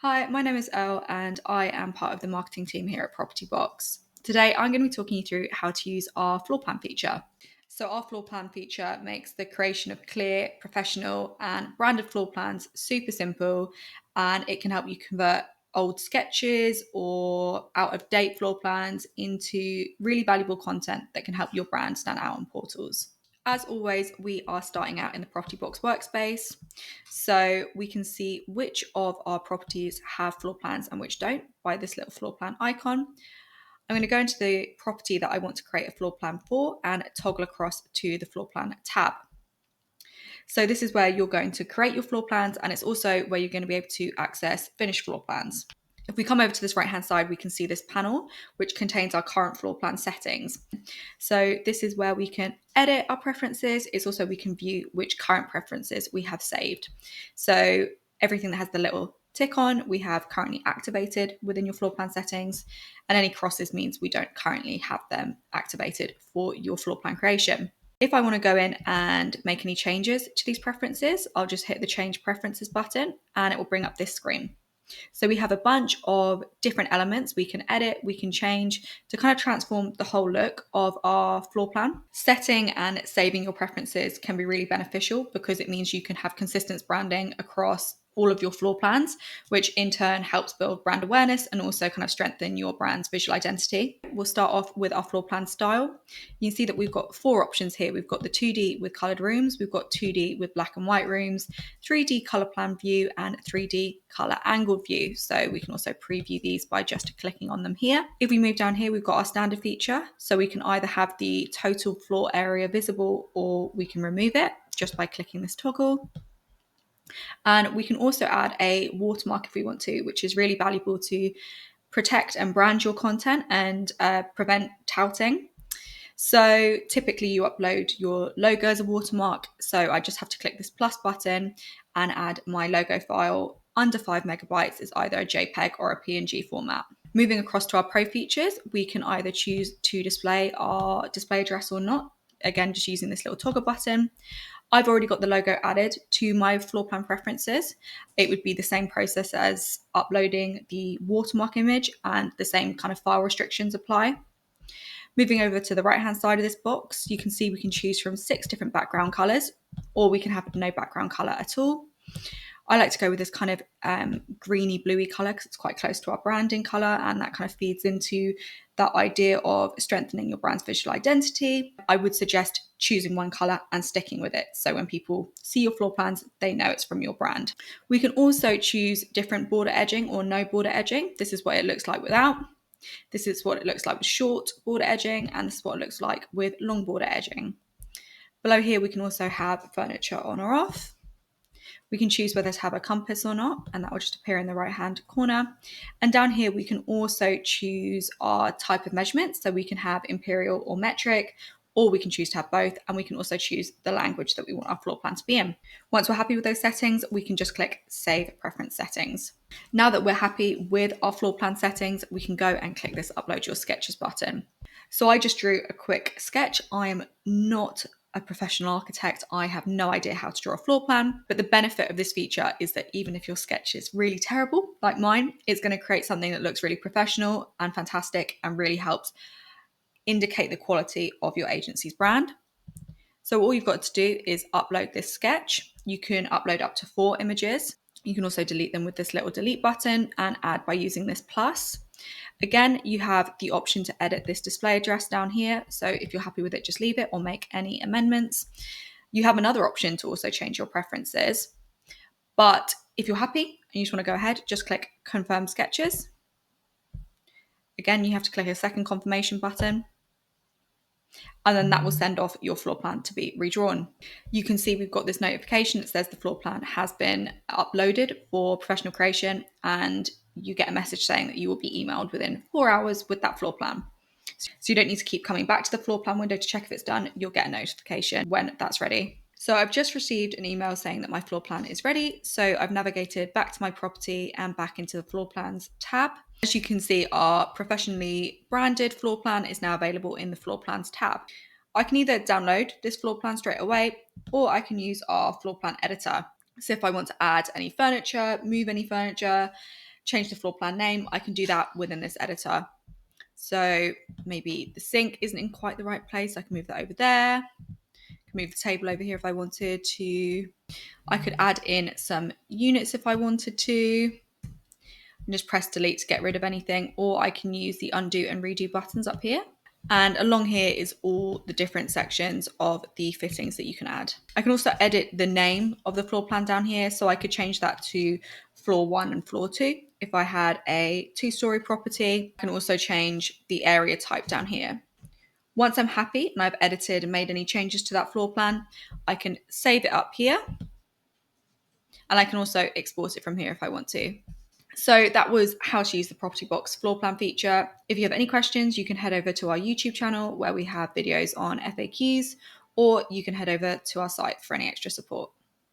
Hi, my name is Elle and I am part of the marketing team here at PropertyBox. Today I'm going to be talking you through how to use our floor plan feature. So our floor plan feature makes the creation of clear, professional and branded floor plans super simple, and it can help you convert old sketches or out of date floor plans into really valuable content that can help your brand stand out on portals. As always, we are starting out in the PropertyBox workspace. So we can see which of our properties have floor plans and which don't by this little floor plan icon. I'm going to go into the property that I want to create a floor plan for and toggle across to the floor plan tab. So this is where you're going to create your floor plans, and it's also where you're going to be able to access finished floor plans. If we come over to this right hand side, we can see this panel, which contains our current floor plan settings. So this is where we can edit our preferences. It's also we can view which current preferences we have saved. So everything that has the little tick on, we have currently activated within your floor plan settings, and any crosses means we don't currently have them activated for your floor plan creation. If I want to go in and make any changes to these preferences, I'll just hit the change preferences button and it will bring up this screen. So we have a bunch of different elements we can edit, we can change to kind of transform the whole look of our floor plan. Setting and saving your preferences can be really beneficial because it means you can have consistent branding across all of your floor plans, which in turn helps build brand awareness and also kind of strengthen your brand's visual identity. We'll start off with our floor plan style. You can see that we've got 4 options here. We've got the 2D with colored rooms, we've got 2D with black and white rooms, 3D color plan view, and 3D color angled view. So we can also preview these by just clicking on them here. If we move down here, we've got our standard feature. So we can either have the total floor area visible or we can remove it just by clicking this toggle. And we can also add a watermark if we want to, which is really valuable to protect and brand your content and prevent touting. So typically you upload your logo as a watermark. So I just have to click this plus button and add my logo file under 5 megabytes is either a JPEG or a PNG format. Moving across to our pro features, we can either choose to display our display address or not. Again, just using this little toggle button. I've already got the logo added to my floor plan preferences. It would be the same process as uploading the watermark image and the same kind of file restrictions apply. Moving over to the right hand side of this box, you can see we can choose from 6 different background colors, or we can have no background color at all. I like to go with this kind of greeny bluey color because it's quite close to our branding color, and that kind of feeds into that idea of strengthening your brand's visual identity. I would suggest choosing one color and sticking with it. So when people see your floor plans, they know it's from your brand. We can also choose different border edging or no border edging. This is what it looks like without. This is what it looks like with short border edging, and this is what it looks like with long border edging. Below here, we can also have furniture on or off. We can choose whether to have a compass or not, and that will just appear in the right hand corner. And down here, we can also choose our type of measurement. So we can have imperial or metric, or we can choose to have both. And we can also choose the language that we want our floor plan to be in. Once we're happy with those settings, we can just click Save Preference Settings. Now that we're happy with our floor plan settings, we can go and click this Upload Your Sketches button. So I just drew a quick sketch. I am not a professional architect. I have no idea how to draw a floor plan, but the benefit of this feature is that even if your sketch is really terrible, like mine, it's going to create something that looks really professional and fantastic and really helps indicate the quality of your agency's brand. So all you've got to do is upload this sketch. You can upload up to 4 images. You can also delete them with this little delete button and add by using this plus. Again, you have the option to edit this display address down here. So if you're happy with it, just leave it or make any amendments. You have another option to also change your preferences. But if you're happy and you just want to go ahead, just click Confirm Sketches. Again, you have to click a second confirmation button, and then that will send off your floor plan to be redrawn. You can see we've got this notification that says the floor plan has been uploaded for professional creation, and you get a message saying that you will be emailed within 4 hours with that floor plan. So you don't need to keep coming back to the floor plan window to check if it's done. You'll get a notification when that's ready. So I've just received an email saying that my floor plan is ready. So I've navigated back to my property and back into the floor plans tab. As you can see, our professionally branded floor plan is now available in the floor plans tab. I can either download this floor plan straight away, or I can use our floor plan editor. So if I want to add any furniture, move any furniture, change the floor plan name, I can do that within this editor. So maybe the sink isn't in quite the right place. I can move that over there. I can move the table over here if I wanted to. I could add in some units if I wanted to. And just press delete to get rid of anything, or I can use the undo and redo buttons up here. And along here is all the different sections of the fittings that you can add. I can also edit the name of the floor plan down here. So I could change that to floor 1 and floor 2. If I had a 2-story property, I can also change the area type down here. Once I'm happy and I've edited and made any changes to that floor plan, I can save it up here. And I can also export it from here if I want to. So that was how to use the PropertyBox floor plan feature. If you have any questions, you can head over to our YouTube channel where we have videos on FAQs, or you can head over to our site for any extra support.